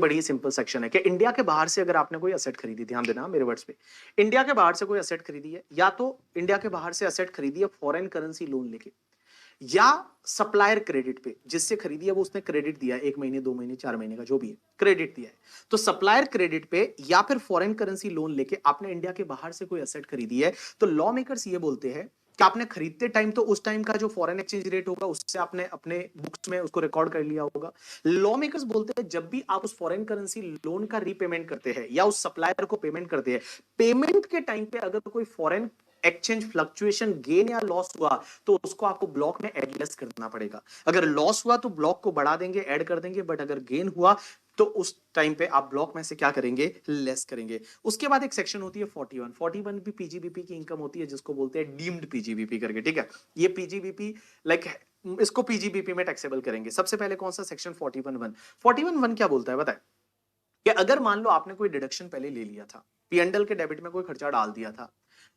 बड़ी simple section है कि इंडिया के बाहर से अगर आपने कोई असेट खरीदी, ध्यान देना मेरे वर्ड्स पे, इंडिया के बाहर से कोई असेट खरीदी है, या तो इंडिया के बाहर से असेट खरीदी है फॉरेन करेंसी लोन लेके, या सप्लायर क्रेडिट पे, जिससे खरीदी है वो उसने क्रेडिट दिया है, 1 महीने 2 महीने 4 महीने का जो भी है क्रेडिट दिया है, तो सप्लायर क्रेडिट पे या फिर फॉरेन करेंसी लोन लेके आपने इंडिया के बाहर से कोई असेट खरीदी है, तो लॉ मेकर्स ये बोलते हैं कि आपने खरीदते टाइम तो उस टाइम का जो फॉरेन एक्सचेंज रेट होगा उससे आपने अपने बुक्स में उसको रिकॉर्ड कर लिया होगा। लॉ मेकर्स बोलते हैं जब भी आप उस फॉरेन करेंसी लोन का रीपेमेंट करते हैं या उस सप्लायर को पेमेंट करते हैं, पेमेंट के टाइम पे अगर कोई फॉरेन एक्सचेंज फ्लक्चुएशन गेन या लॉस हुआ तो उसको आपको ब्लॉक में एडलेस करना पड़ेगा। अगर लॉस हुआ तो ब्लॉक को बढ़ा देंगे, ऐड कर देंगे, बट अगर गेन हुआ तो उस टाइम पे आप ब्लॉक में से क्या करेंगे, लेस करेंगे। उसके बाद एक सेक्शन होती है 41 भी पीजीबीपी की इनकम होती है, जिसको बोलते हैं डीम्ड पीजीबीपी करके, ठीक है। ये पीजीबीपी लाइक इसको पीजीबीपी में टैक्सेबल करेंगे। सबसे पहले कौन सा सेक्शन 41(1) क्या बोलता है बताए कि अगर मान लो आपने कोई डिडक्शन पहले ले लिया था, पीएनडल के डेबिट में कोई खर्चा डाल दिया था,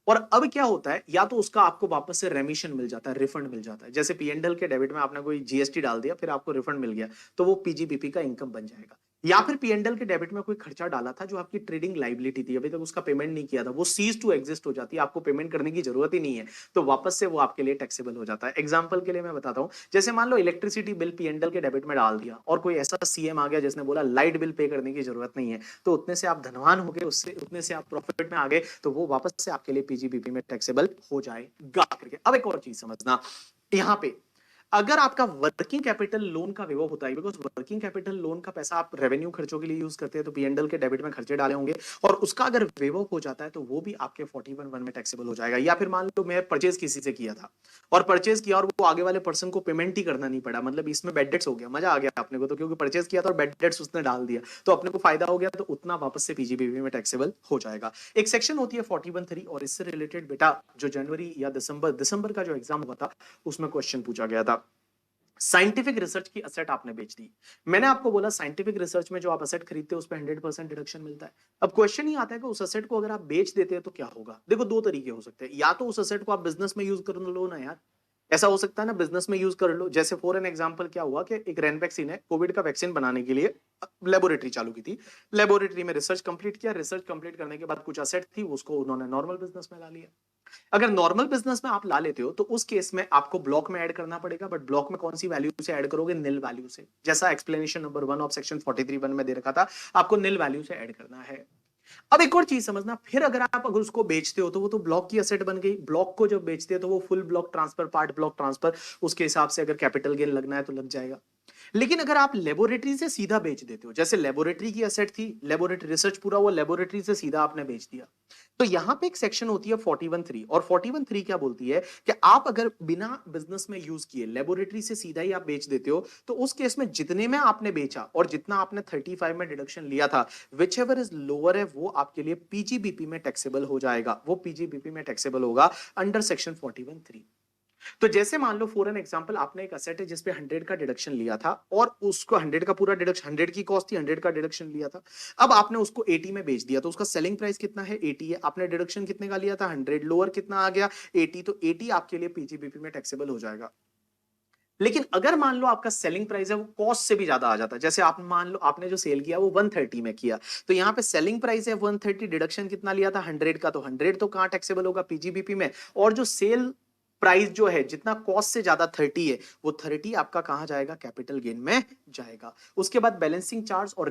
और अब क्या होता है, या तो उसका आपको वापस से रेमिशन मिल जाता है, रिफंड मिल जाता है। जैसे पीएनडल के डेबिट में आपने कोई जीएसटी डाल दिया, फिर आपको रिफंड मिल गया, तो वो पीजीबीपी का इनकम बन जाएगा। या फिर पीएनडल के डेबिट में कोई खर्चा डाला था जो आपकी ट्रेडिंग लाइबिलिटी थी, अभी तक उसका पेमेंट नहीं किया था, वो सीज टू एग्जिस्ट हो जाती है, आपको पेमेंट करने की जरूरत ही नहीं है, तो वापस से वो आपके लिए टैक्सेबल हो जाता है। एग्जाम्पल के लिए मैं बताता हूं, जैसे मान लो इलेक्ट्रिसिटी बिल पीएनडल के डेबिट में डाल दिया और कोई ऐसा सीएम आ गया जिसने बोला लाइट बिल पे करने की जरूरत नहीं है, तो उतने से आप धनवान हो गए, उससे उतने से आप प्रॉफिट में आ गए, तो वो वापस से आपके लिए पीजीबीपी में टैक्सेबल हो जाएगा करके। अब एक और चीज समझना, यहां पे अगर आपका वर्किंग कैपिटल लोन का विवो होता है, बिकॉज वर्किंग कैपिटल लोन का पैसा आप रेवेन्यू खर्चों के लिए यूज करते हैं, तो पीएनडल के डेबिट में खर्चे डाले होंगे, और उसका अगर विवो हो जाता है तो वो भी आपके 41(1) में टैक्सेबल हो जाएगा। या फिर मान लो मैं परचेज किसी से किया था और परचेज किया और वो आगे वाले पर्सन को पेमेंट ही करना नहीं पड़ा, मतलब इसमें बैड डेट्स हो गया, मजा आ गया अपने को, तो क्योंकि परचेज किया था और बैड डेट्स उसने डाल दिया, तो अपने को फायदा हो गया, तो उतना वापस से पीजीबीपी में टैक्सेबल हो जाएगा। एक सेक्शन होती है 41(3) और इससे रिलेटेड बेटा जो जनवरी या दिसंबर का जो एग्जाम हुआ था उसमें क्वेश्चन पूछा गया था। साइंटिफिक रिसर्च की असेट आपने बेच दी, मैंने आपको बोला साइंटिफिक रिसर्च में जो आप असेट खरीदते हो उस पर 100% डिडक्शन मिलता है। अब क्वेश्चन ही आता है कि उस असेट को अगर आप बेच देते हैं तो क्या होगा। देखो दो तरीके हो सकते हैं, या तो उस असेट को आप बिजनेस में यूज कर लो ना यार, ऐसा हो सकता है ना, बिजनेस में यूज कर लो। जैसे फॉर एन एग्जांपल क्या हुआ कि एक रेनवैक्सीन है, कोविड का वैक्सीन बनाने के लिए लेबोरेटरी चालू की थी, लेबोरेटरी में रिसर्च कंप्लीट किया, रिसर्च कंप्लीट करने के बाद कुछ असेट थी उसको उन्होंने नॉर्मल बिजनेस में ला लिया। अगर नॉर्मल बिजनेस में आप ला लेते हो तो उस केस में आपको ब्लॉक में ऐड करना पड़ेगा, बट ब्लॉक में कौन सी वैल्यू से ऐड करोगे, निल वैल्यू से, जैसा एक्सप्लेनेशन नंबर 1 ऑफ सेक्शन 43(1) में दे रखा था, आपको निल वैल्यू से ऐड करना है। अब एक और चीज समझना, फिर अगर उसको बेचते हो तो वो तो ब्लॉक की असेट बन गई, ब्लॉक को जब बेचते हो तो वो full block transfer, part block transfer, उसके हिसाब से अगर कैपिटल गेन लगना है तो लग जाएगा। लेकिन अगर आप लेबोरेटरी से सीधा बेच देते हो, जैसे लेबोरेटरी की असेट थी, लेबोरेटरी रिसर्च पूरा वो लेबोरेटरी से सीधा आपने बेच दिया, तो यहां पे एक सेक्शन होती है 41(3) और 41(3) क्या बोलती है कि आप अगर बिना बिजनेस में यूज किए लेबोरेटरी से सीधा ही आप बेच देते हो, तो उस केस में जितने में आपने बेचा और जितना आपने 35 में डिडक्शन लिया था, विच एवर इज लोअर है वो आपके लिए पीजीबीपी में टैक्सेबल हो जाएगा, वो पीजीबीपी में टैक्सेबल होगा अंडर सेक्शन 41(3). तो जैसे मान लो फॉर एन एग्जांपल आपने एक असेट है जिसपे 100 का डिडक्शन लिया था और उसको 100 का पूरा डिडक्शन, 100 की कॉस्ट थी, 100 का डिडक्शन लिया था, अब आपने उसको 80 में बेच दिया, तो उसका सेलिंग प्राइस कितना है, 80 है, आपने डिडक्शन कितने का लिया था, 100, लोअर कितना आ गया, 80, तो 80 आपके लिए पीजीबीपी में टैक्सेबल हो जाएगा। लेकिन अगर मान लो आपका सेलिंग प्राइस है वो कॉस्ट से भी ज्यादा आ जाता है, जैसे आप मान लो आपने जो सेल किया वो 130 में किया, तो यहाँ पे सेलिंग प्राइस है 130, डिडक्शन कितना लिया था 100 का, तो 100 तो कहां टैक्सेबल होगा, पीजीबीपी में, और जो सेल प्राइस जो है जितना कॉस्ट से ज्यादा 30 है, वो 30 आपका कहां जाएगा, कैपिटल गेन में जाएगा। उसके बाद बैलेंसिंग चार्ज और